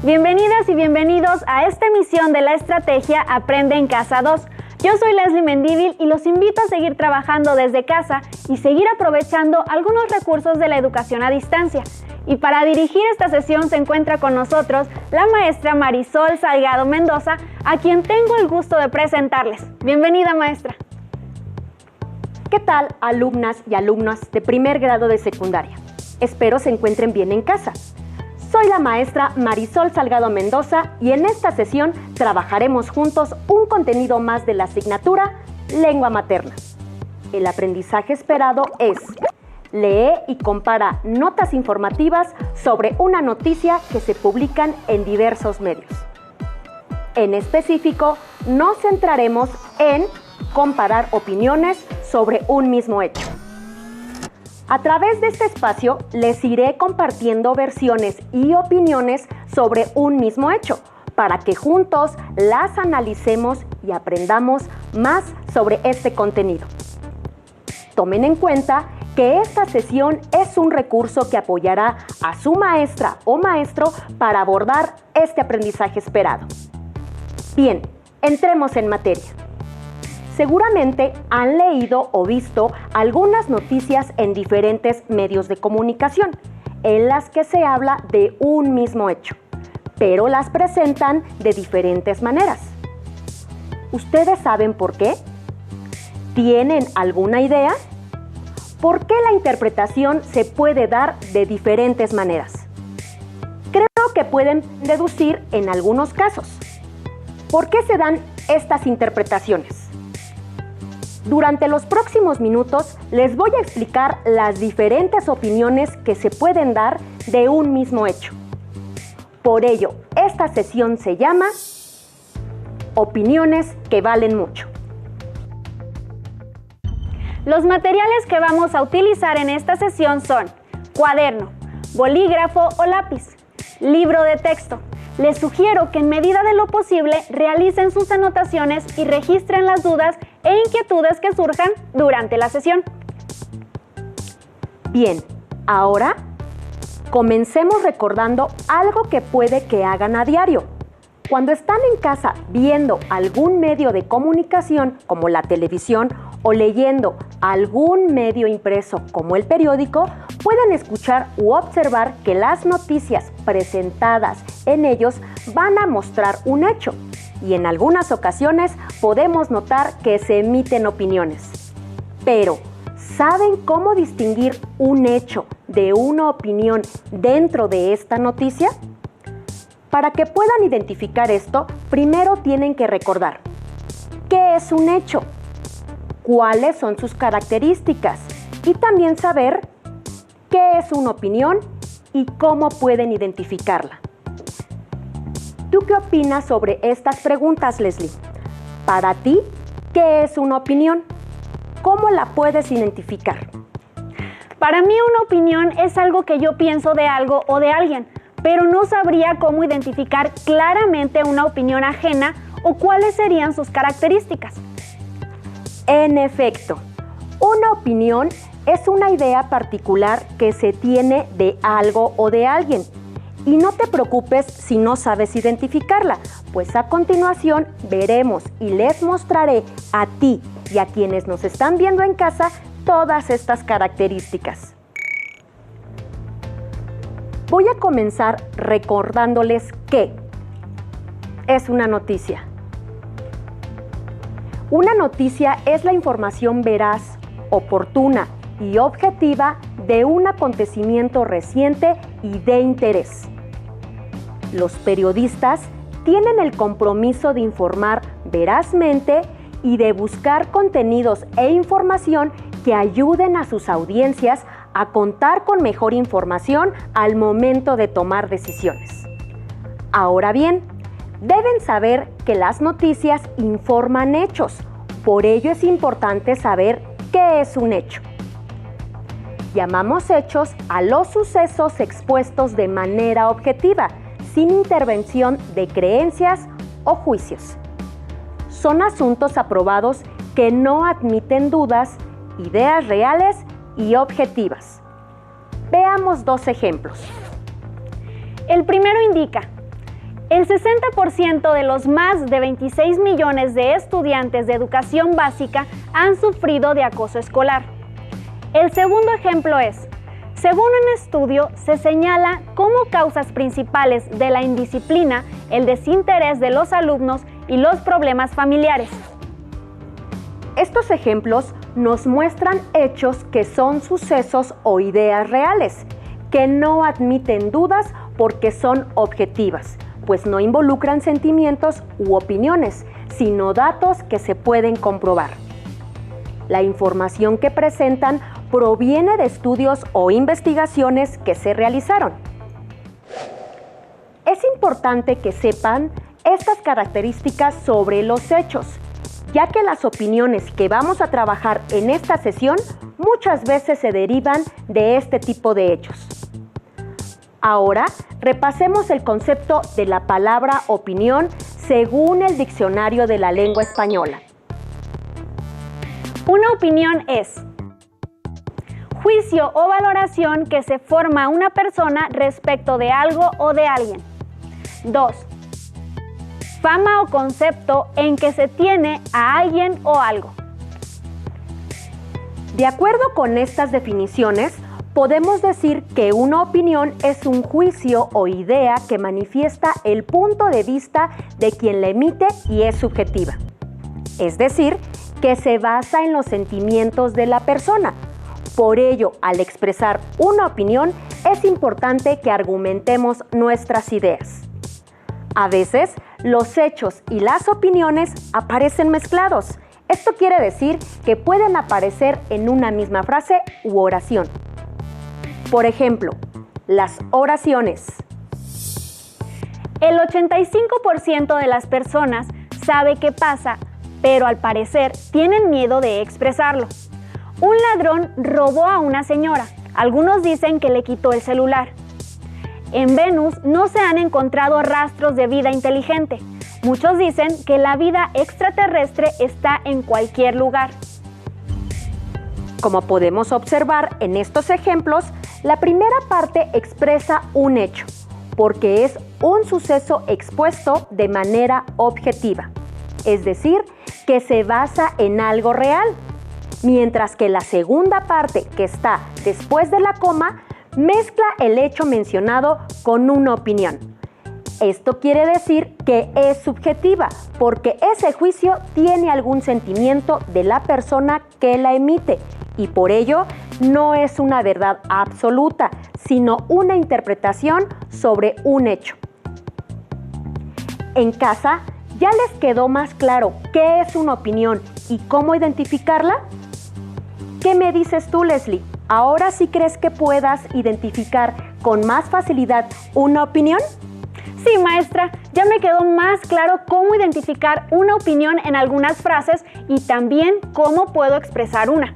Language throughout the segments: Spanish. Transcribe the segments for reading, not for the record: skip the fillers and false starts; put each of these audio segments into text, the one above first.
Bienvenidas y bienvenidos a esta emisión de la estrategia Aprende en Casa 2. Yo soy Leslie Mendívil y los invito a seguir trabajando desde casa y seguir aprovechando algunos recursos de la educación a distancia. Y para dirigir esta sesión se encuentra con nosotros la maestra Marisol Salgado Mendoza, a quien tengo el gusto de presentarles. Bienvenida, maestra. ¿Qué tal, alumnas y alumnos de primer grado de secundaria? Espero se encuentren bien en casa. Soy la maestra Marisol Salgado Mendoza y en esta sesión trabajaremos juntos un contenido más de la asignatura Lengua Materna. El aprendizaje esperado es: lee y compara notas informativas sobre una noticia que se publican en diversos medios. En específico, nos centraremos en comparar opiniones sobre un mismo hecho. A través de este espacio les iré compartiendo versiones y opiniones sobre un mismo hecho, para que juntos las analicemos y aprendamos más sobre este contenido. Tomen en cuenta que esta sesión es un recurso que apoyará a su maestra o maestro para abordar este aprendizaje esperado. Bien, entremos en materia. Seguramente han leído o visto algunas noticias en diferentes medios de comunicación, en las que se habla de un mismo hecho, pero las presentan de diferentes maneras. ¿Ustedes saben por qué? ¿Tienen alguna idea? ¿Por qué la interpretación se puede dar de diferentes maneras? Creo que pueden deducir en algunos casos. ¿Por qué se dan estas interpretaciones? Durante los próximos minutos les voy a explicar las diferentes opiniones que se pueden dar de un mismo hecho. Por ello, esta sesión se llama Opiniones que valen mucho. Los materiales que vamos a utilizar en esta sesión son cuaderno, bolígrafo o lápiz, libro de texto. Les sugiero que en medida de lo posible realicen sus anotaciones y registren las dudas e inquietudes que surjan durante la sesión. Bien, ahora comencemos recordando algo que puede que hagan a diario. Cuando están en casa viendo algún medio de comunicación como la televisión o leyendo algún medio impreso como el periódico, pueden escuchar u observar que las noticias presentadas en ellos van a mostrar un hecho y en algunas ocasiones podemos notar que se emiten opiniones. Pero, ¿saben cómo distinguir un hecho de una opinión dentro de esta noticia? Para que puedan identificar esto, primero tienen que recordar ¿qué es un hecho? ¿Cuáles son sus características? Y también saber qué es una opinión y cómo pueden identificarla. ¿Tú qué opinas sobre estas preguntas, Leslie? Para ti, ¿qué es una opinión? ¿Cómo la puedes identificar? Para mí una opinión es algo que yo pienso de algo o de alguien, pero no sabría cómo identificar claramente una opinión ajena o cuáles serían sus características. En efecto, una opinión es una idea particular que se tiene de algo o de alguien. Y no te preocupes si no sabes identificarla, pues a continuación veremos y les mostraré a ti y a quienes nos están viendo en casa todas estas características. Voy a comenzar recordándoles qué es una noticia. Una noticia es la información veraz, oportuna y objetiva de un acontecimiento reciente y de interés. Los periodistas tienen el compromiso de informar verazmente y de buscar contenidos e información que ayuden a sus audiencias a contar con mejor información al momento de tomar decisiones. Ahora bien, deben saber que las noticias informan hechos, por ello es importante saber qué es un hecho. Llamamos hechos a los sucesos expuestos de manera objetiva, sin intervención de creencias o juicios. Son asuntos aprobados que no admiten dudas, ideas reales y objetivas. Veamos dos ejemplos. El primero indica: el 60% de los más de 26 millones de estudiantes de educación básica han sufrido de acoso escolar. El segundo ejemplo es: según un estudio, se señala como causas principales de la indisciplina, el desinterés de los alumnos y los problemas familiares. Estos ejemplos nos muestran hechos que son sucesos o ideas reales, que no admiten dudas porque son objetivas, pues no involucran sentimientos u opiniones, sino datos que se pueden comprobar. La información que presentan proviene de estudios o investigaciones que se realizaron. Es importante que sepan estas características sobre los hechos, ya que las opiniones que vamos a trabajar en esta sesión muchas veces se derivan de este tipo de hechos. Ahora, repasemos el concepto de la palabra opinión según el Diccionario de la Lengua Española. Una opinión es juicio o valoración que se forma una persona respecto de algo o de alguien. 2. Fama o concepto en que se tiene a alguien o algo. De acuerdo con estas definiciones, podemos decir que una opinión es un juicio o idea que manifiesta el punto de vista de quien la emite y es subjetiva. Es decir, que se basa en los sentimientos de la persona. Por ello, al expresar una opinión, es importante que argumentemos nuestras ideas. A veces, los hechos y las opiniones aparecen mezclados. Esto quiere decir que pueden aparecer en una misma frase u oración. Por ejemplo, las oraciones. El 85% de las personas sabe qué pasa, pero al parecer tienen miedo de expresarlo. Un ladrón robó a una señora. Algunos dicen que le quitó el celular. En Venus no se han encontrado rastros de vida inteligente. Muchos dicen que la vida extraterrestre está en cualquier lugar. Como podemos observar en estos ejemplos, la primera parte expresa un hecho, porque es un suceso expuesto de manera objetiva, es decir, que se basa en algo real, mientras que la segunda parte, que está después de la coma, mezcla el hecho mencionado con una opinión. Esto quiere decir que es subjetiva, porque ese juicio tiene algún sentimiento de la persona que la emite y por ello no es una verdad absoluta, sino una interpretación sobre un hecho. En casa, ¿ya les quedó más claro qué es una opinión y cómo identificarla? ¿Qué me dices tú, Leslie? ¿Ahora sí crees que puedas identificar con más facilidad una opinión? Sí, maestra, ya me quedó más claro cómo identificar una opinión en algunas frases y también cómo puedo expresar una.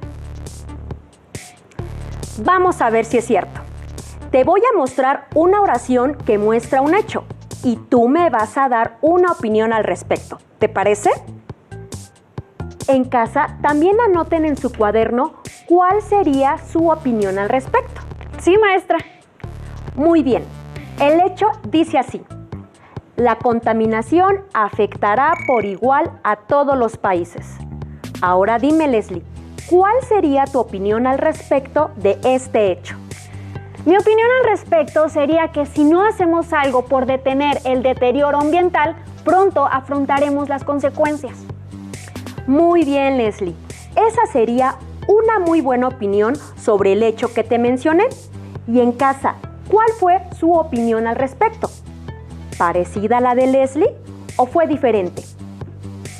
Vamos a ver si es cierto. Te voy a mostrar una oración que muestra un hecho y tú me vas a dar una opinión al respecto. ¿Te parece? En casa, también anoten en su cuaderno cuál sería su opinión al respecto. Sí, maestra. Muy bien. El hecho dice así: la contaminación afectará por igual a todos los países. Ahora dime, Leslie, ¿cuál sería tu opinión al respecto de este hecho? Mi opinión al respecto sería que si no hacemos algo por detener el deterioro ambiental, pronto afrontaremos las consecuencias. Muy bien, Leslie. Esa sería una muy buena opinión sobre el hecho que te mencioné. Y en casa, ¿cuál fue su opinión al respecto? ¿Parecida a la de Leslie o fue diferente?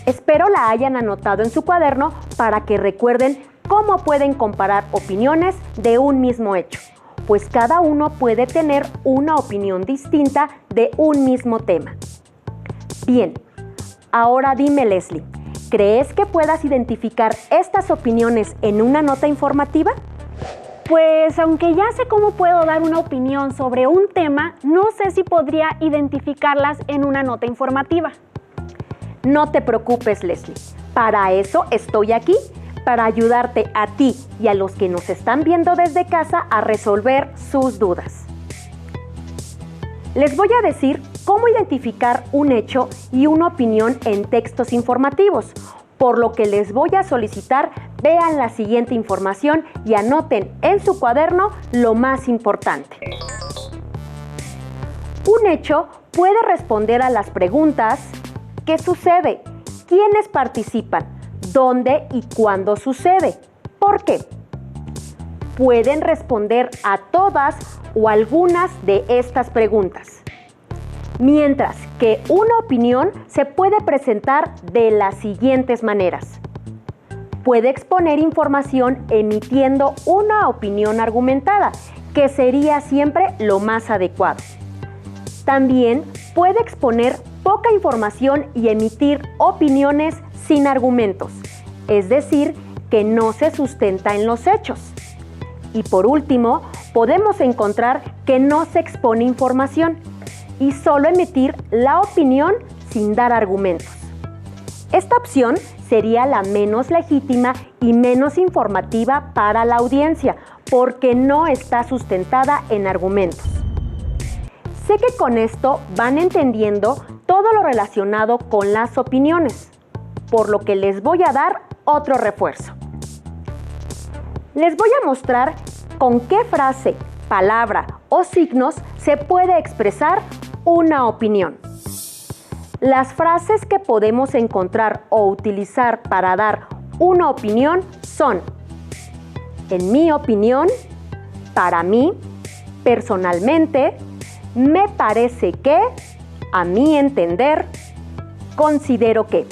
Espero la hayan anotado en su cuaderno para que recuerden cómo pueden comparar opiniones de un mismo hecho, pues cada uno puede tener una opinión distinta de un mismo tema. Bien, ahora dime, Leslie, ¿crees que puedas identificar estas opiniones en una nota informativa? Pues aunque ya sé cómo puedo dar una opinión sobre un tema, no sé si podría identificarlas en una nota informativa. No te preocupes, Leslie. Para eso estoy aquí, para ayudarte a ti y a los que nos están viendo desde casa a resolver sus dudas. Les voy a decir cómo identificar un hecho y una opinión en textos informativos, por lo que les voy a solicitar vean la siguiente información y anoten en su cuaderno lo más importante. Un hecho puede responder a las preguntas: ¿qué sucede? ¿Quiénes participan? ¿Dónde y cuándo sucede? ¿Por qué? Pueden responder a todas o algunas de estas preguntas. Mientras que una opinión se puede presentar de las siguientes maneras. Puede exponer información emitiendo una opinión argumentada, que sería siempre lo más adecuado. También puede exponer poca información y emitir opiniones sin argumentos, es decir, que no se sustenta en los hechos. Y por último, podemos encontrar que no se expone información y solo emitir la opinión sin dar argumentos. Esta opción sería la menos legítima y menos informativa para la audiencia, porque no está sustentada en argumentos. Sé que con esto van entendiendo todo lo relacionado con las opiniones, por lo que les voy a dar otro refuerzo. Les voy a mostrar con qué frase, palabra o signos se puede expresar una opinión. Las frases que podemos encontrar o utilizar para dar una opinión son: en mi opinión, para mí, personalmente, me parece que, a mi entender, considero que.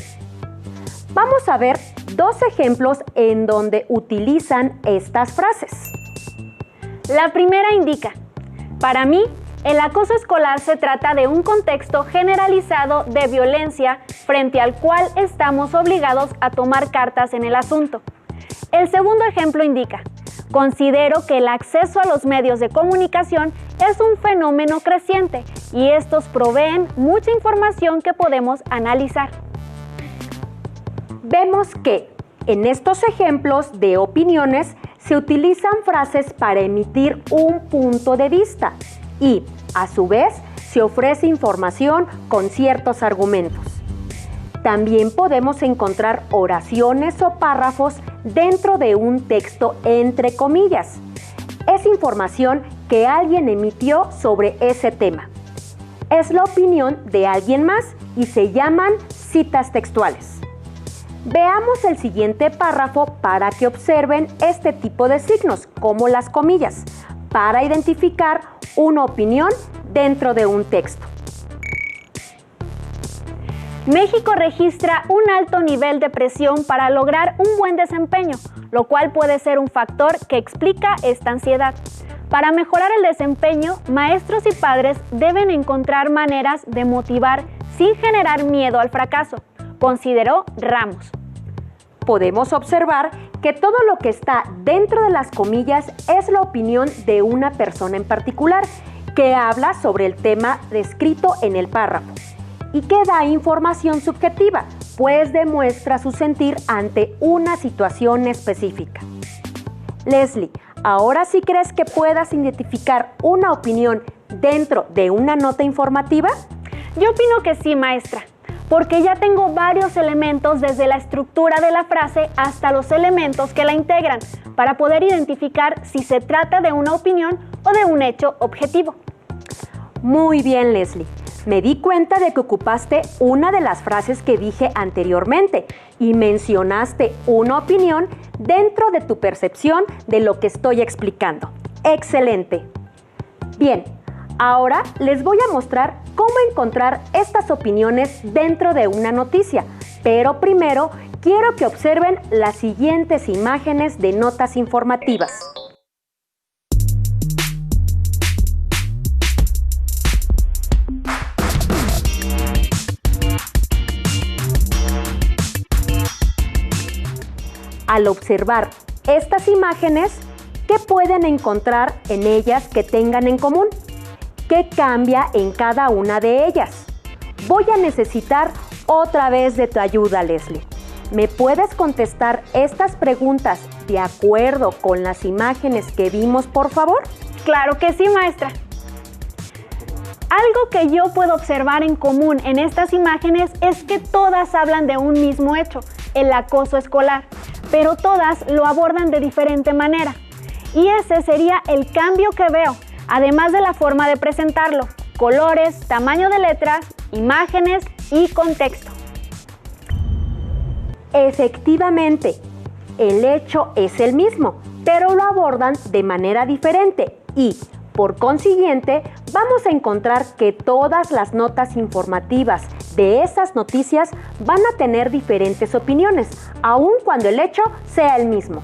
Vamos a ver dos ejemplos en donde utilizan estas frases. La primera indica: para mí, el acoso escolar se trata de un contexto generalizado de violencia frente al cual estamos obligados a tomar cartas en el asunto. El segundo ejemplo indica: considero que el acceso a los medios de comunicación es un fenómeno creciente y estos proveen mucha información que podemos analizar. Vemos que en estos ejemplos de opiniones se utilizan frases para emitir un punto de vista y, a su vez, se ofrece información con ciertos argumentos. También podemos encontrar oraciones o párrafos dentro de un texto entre comillas. Es información que alguien emitió sobre ese tema. Es la opinión de alguien más y se llaman citas textuales. Veamos el siguiente párrafo para que observen este tipo de signos, como las comillas, para identificar una opinión dentro de un texto. México registra un alto nivel de presión para lograr un buen desempeño, lo cual puede ser un factor que explica esta ansiedad. Para mejorar el desempeño, maestros y padres deben encontrar maneras de motivar sin generar miedo al fracaso, consideró Ramos. Podemos observar que todo lo que está dentro de las comillas es la opinión de una persona en particular que habla sobre el tema descrito en el párrafo y que da información subjetiva, pues demuestra su sentir ante una situación específica. Leslie, ¿ahora sí crees que puedas identificar una opinión dentro de una nota informativa? Yo opino que sí, maestra, porque ya tengo varios elementos desde la estructura de la frase hasta los elementos que la integran para poder identificar si se trata de una opinión o de un hecho objetivo. Muy bien, Leslie. Me di cuenta de que ocupaste una de las frases que dije anteriormente y mencionaste una opinión dentro de tu percepción de lo que estoy explicando. ¡Excelente! Bien, ahora les voy a mostrar cómo encontrar estas opiniones dentro de una noticia, pero primero quiero que observen las siguientes imágenes de notas informativas. Al observar estas imágenes, ¿qué pueden encontrar en ellas que tengan en común? ¿Qué cambia en cada una de ellas? Voy a necesitar otra vez de tu ayuda, Leslie. ¿Me puedes contestar estas preguntas de acuerdo con las imágenes que vimos, por favor? Claro que sí, maestra. Algo que yo puedo observar en común en estas imágenes es que todas hablan de un mismo hecho, el acoso escolar, pero todas lo abordan de diferente manera. Y ese sería el cambio que veo, además de la forma de presentarlo, colores, tamaño de letras, imágenes y contexto. Efectivamente, el hecho es el mismo, pero lo abordan de manera diferente y, por consiguiente, vamos a encontrar que todas las notas informativas de esas noticias van a tener diferentes opiniones, aun cuando el hecho sea el mismo.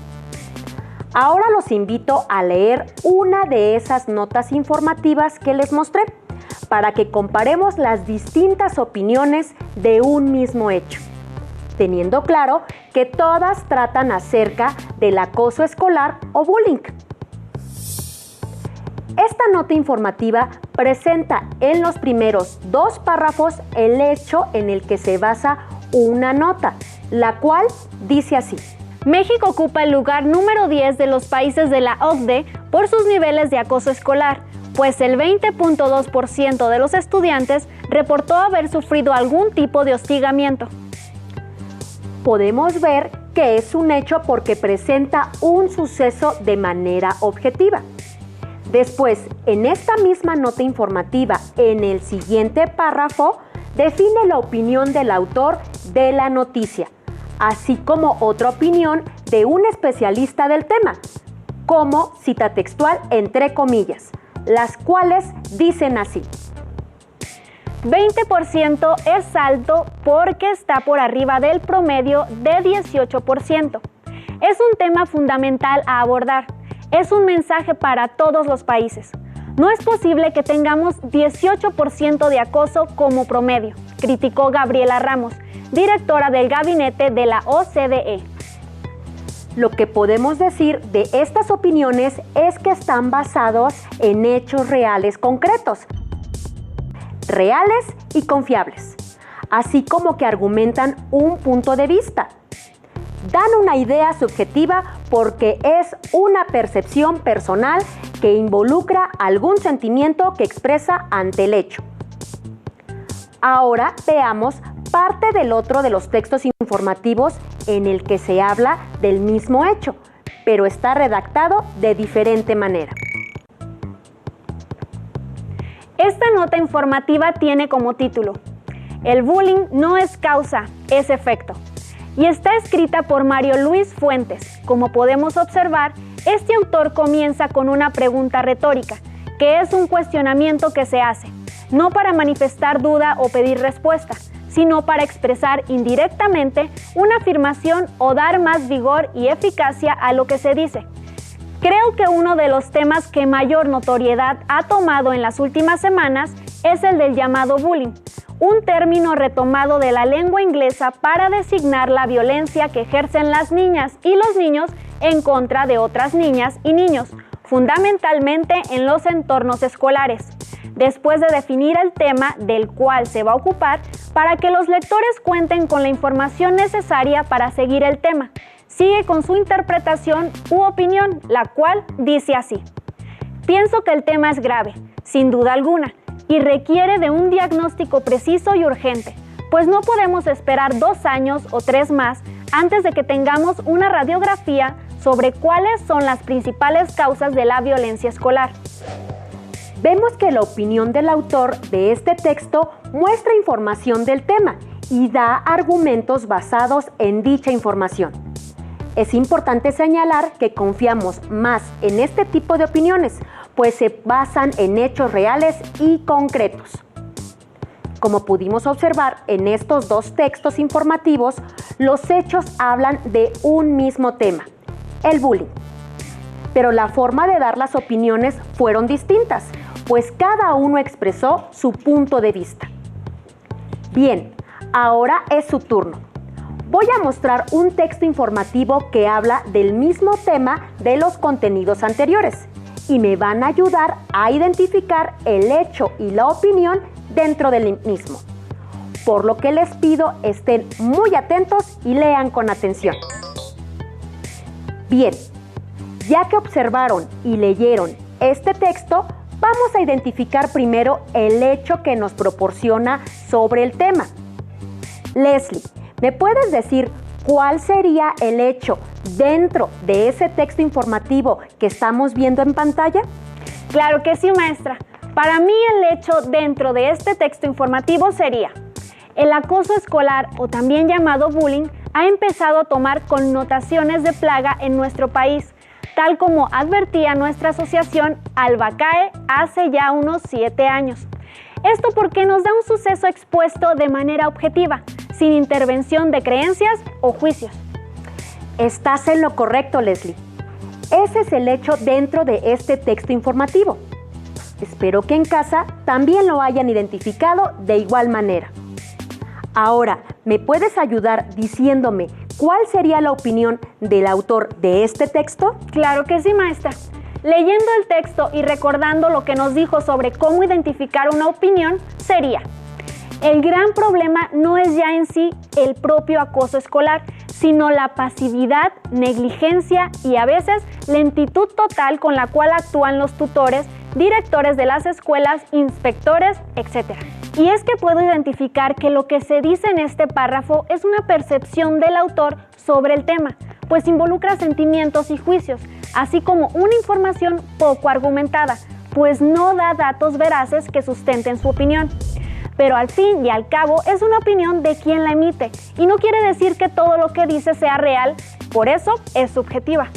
Ahora los invito a leer una de esas notas informativas que les mostré, para que comparemos las distintas opiniones de un mismo hecho, teniendo claro que todas tratan acerca del acoso escolar o bullying. Esta nota informativa presenta en los primeros 2 párrafos el hecho en el que se basa una nota, la cual dice así: México ocupa el lugar número 10 de los países de la OCDE por sus niveles de acoso escolar, pues el 20.2% de los estudiantes reportó haber sufrido algún tipo de hostigamiento. Podemos ver que es un hecho porque presenta un suceso de manera objetiva. Después, en esta misma nota informativa, en el siguiente párrafo, define la opinión del autor de la noticia, así como otra opinión de un especialista del tema, como cita textual entre comillas, las cuales dicen así: 20% es alto porque está por arriba del promedio de 18%. Es un tema fundamental a abordar. Es un mensaje para todos los países. No es posible que tengamos 18% de acoso como promedio, criticó Gabriela Ramos, directora del gabinete de la OCDE. Lo que podemos decir de estas opiniones es que están basados en hechos reales concretos, reales y confiables, así como que argumentan un punto de vista. Dan una idea subjetiva porque es una percepción personal que involucra algún sentimiento que expresa ante el hecho. Ahora veamos parte del otro de los textos informativos en el que se habla del mismo hecho, pero está redactado de diferente manera. Esta nota informativa tiene como título: El bullying no es causa, es efecto. Y está escrita por Mario Luis Fuentes. Como podemos observar, este autor comienza con una pregunta retórica, que es un cuestionamiento que se hace, no para manifestar duda o pedir respuesta, sino para expresar indirectamente una afirmación o dar más vigor y eficacia a lo que se dice. Creo que uno de los temas que mayor notoriedad ha tomado en las últimas semanas es el del llamado bullying, un término retomado de la lengua inglesa para designar la violencia que ejercen las niñas y los niños en contra de otras niñas y niños, fundamentalmente en los entornos escolares. Después de definir el tema del cual se va a ocupar, para que los lectores cuenten con la información necesaria para seguir el tema, sigue con su interpretación u opinión, la cual dice así: Pienso que el tema es grave, sin duda alguna, y requiere de un diagnóstico preciso y urgente, pues no podemos esperar 2 años o 3 más antes de que tengamos una radiografía sobre cuáles son las principales causas de la violencia escolar. Vemos que la opinión del autor de este texto muestra información del tema y da argumentos basados en dicha información. Es importante señalar que confiamos más en este tipo de opiniones, pues se basan en hechos reales y concretos. Como pudimos observar en estos 2 textos informativos, los hechos hablan de un mismo tema, el bullying. Pero la forma de dar las opiniones fueron distintas, pues cada uno expresó su punto de vista. Bien, ahora es su turno. Voy a mostrar un texto informativo que habla del mismo tema de los contenidos anteriores y me van a ayudar a identificar el hecho y la opinión dentro del mismo. Por lo que les pido estén muy atentos y lean con atención. Bien, ya que observaron y leyeron este texto, Vamos a identificar primero el hecho que nos proporciona sobre el tema. Leslie, ¿me puedes decir cuál sería el hecho dentro de ese texto informativo que estamos viendo en pantalla? Claro que sí, maestra. Para mí el hecho dentro de este texto informativo sería: el acoso escolar, o también llamado bullying, ha empezado a tomar connotaciones de plaga en nuestro país, tal como advertía nuestra asociación Albacae hace ya unos 7 años. Esto porque nos da un suceso expuesto de manera objetiva, sin intervención de creencias o juicios. Estás en lo correcto, Leslie. Ese es el hecho dentro de este texto informativo. Espero que en casa también lo hayan identificado de igual manera. Ahora, ¿me puedes ayudar diciéndome cuál sería la opinión del autor de este texto? Claro que sí, maestra. Leyendo el texto y recordando lo que nos dijo sobre cómo identificar una opinión, sería: el gran problema no es ya en sí el propio acoso escolar, sino la pasividad, negligencia y a veces lentitud total con la cual actúan los tutores, directores de las escuelas, inspectores, etc. Y es que puedo identificar que lo que se dice en este párrafo es una percepción del autor sobre el tema, pues involucra sentimientos y juicios, así como una información poco argumentada, pues no da datos veraces que sustenten su opinión. Pero al fin y al cabo es una opinión de quien la emite y no quiere decir que todo lo que dice sea real, por eso es subjetiva.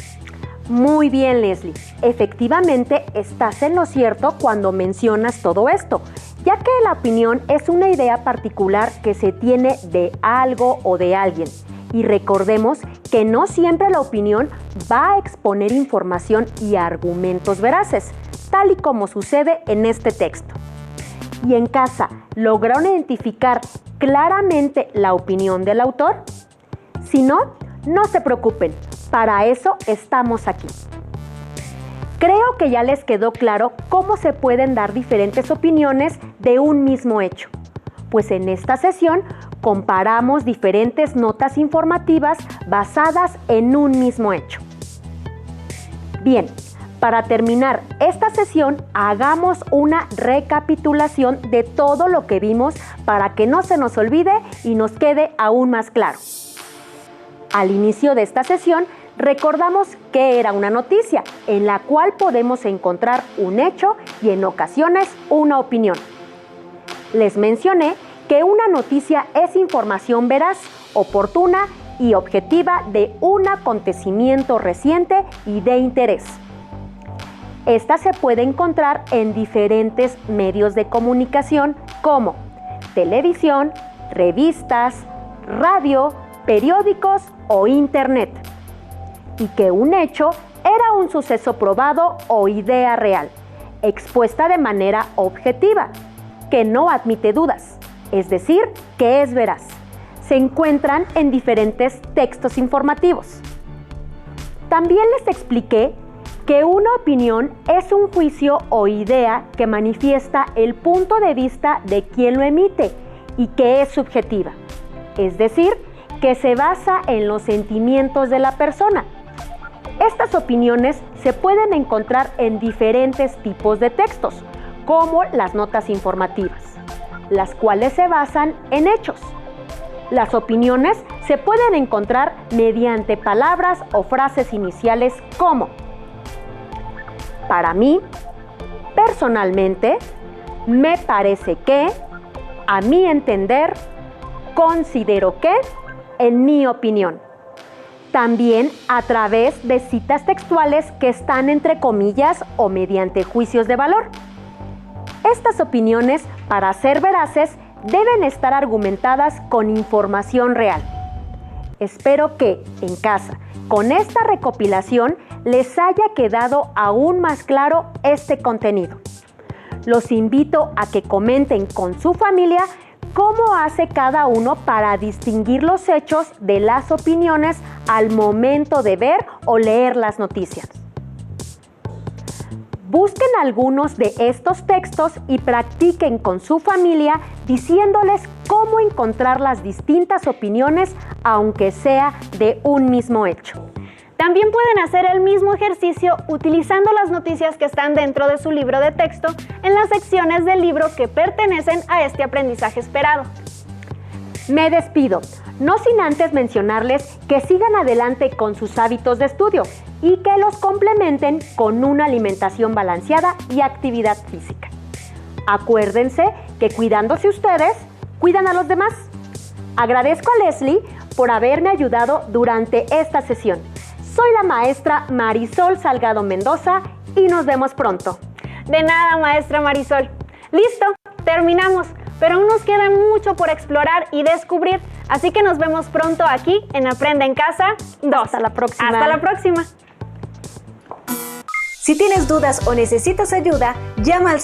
Muy bien, Leslie. Efectivamente, estás en lo cierto cuando mencionas todo esto, ya que la opinión es una idea particular que se tiene de algo o de alguien. Y recordemos que no siempre la opinión va a exponer información y argumentos veraces, tal y como sucede en este texto. Y en casa, ¿lograron identificar claramente la opinión del autor? Si no, no se preocupen, para eso estamos aquí. Creo que ya les quedó claro cómo se pueden dar diferentes opiniones de un mismo hecho, pues en esta sesión comparamos diferentes notas informativas basadas en un mismo hecho. Bien, para terminar esta sesión, hagamos una recapitulación de todo lo que vimos para que no se nos olvide y nos quede aún más claro. Al inicio de esta sesión, recordamos que era una noticia en la cual podemos encontrar un hecho y en ocasiones una opinión. Les mencioné que una noticia es información veraz, oportuna y objetiva de un acontecimiento reciente y de interés. Esta se puede encontrar en diferentes medios de comunicación como televisión, revistas, radio, periódicos o internet. Y que un hecho era un suceso probado o idea real, expuesta de manera objetiva, que no admite dudas, es decir, que es veraz. Se encuentran en diferentes textos informativos. También les expliqué que una opinión es un juicio o idea que manifiesta el punto de vista de quien lo emite y que es subjetiva, es decir, que se basa en los sentimientos de la persona. Estas opiniones se pueden encontrar en diferentes tipos de textos, como las notas informativas, las cuales se basan en hechos. Las opiniones se pueden encontrar mediante palabras o frases iniciales como: para mí, personalmente, me parece que, a mi entender, considero que, en mi opinión. También a través de citas textuales que están entre comillas o mediante juicios de valor. Estas opiniones, para ser veraces, deben estar argumentadas con información real. Espero que, en casa, con esta recopilación, les haya quedado aún más claro este contenido. Los invito a que comenten con su familia cómo hace cada uno para distinguir los hechos de las opiniones al momento de ver o leer las noticias. Busquen algunos de estos textos y practiquen con su familia diciéndoles cómo encontrar las distintas opiniones, aunque sea de un mismo hecho. También pueden hacer el mismo ejercicio utilizando las noticias que están dentro de su libro de texto en las secciones del libro que pertenecen a este aprendizaje esperado. Me despido, no sin antes mencionarles que sigan adelante con sus hábitos de estudio y que los complementen con una alimentación balanceada y actividad física. Acuérdense que cuidándose ustedes, cuidan a los demás. Agradezco a Leslie por haberme ayudado durante esta sesión. Soy la maestra Marisol Salgado Mendoza y nos vemos pronto. De nada, maestra Marisol. Listo, terminamos, pero aún nos queda mucho por explorar y descubrir, así que nos vemos pronto aquí en Aprende en Casa 2. Hasta la próxima. Hasta la próxima. Si tienes dudas o necesitas ayuda, llama al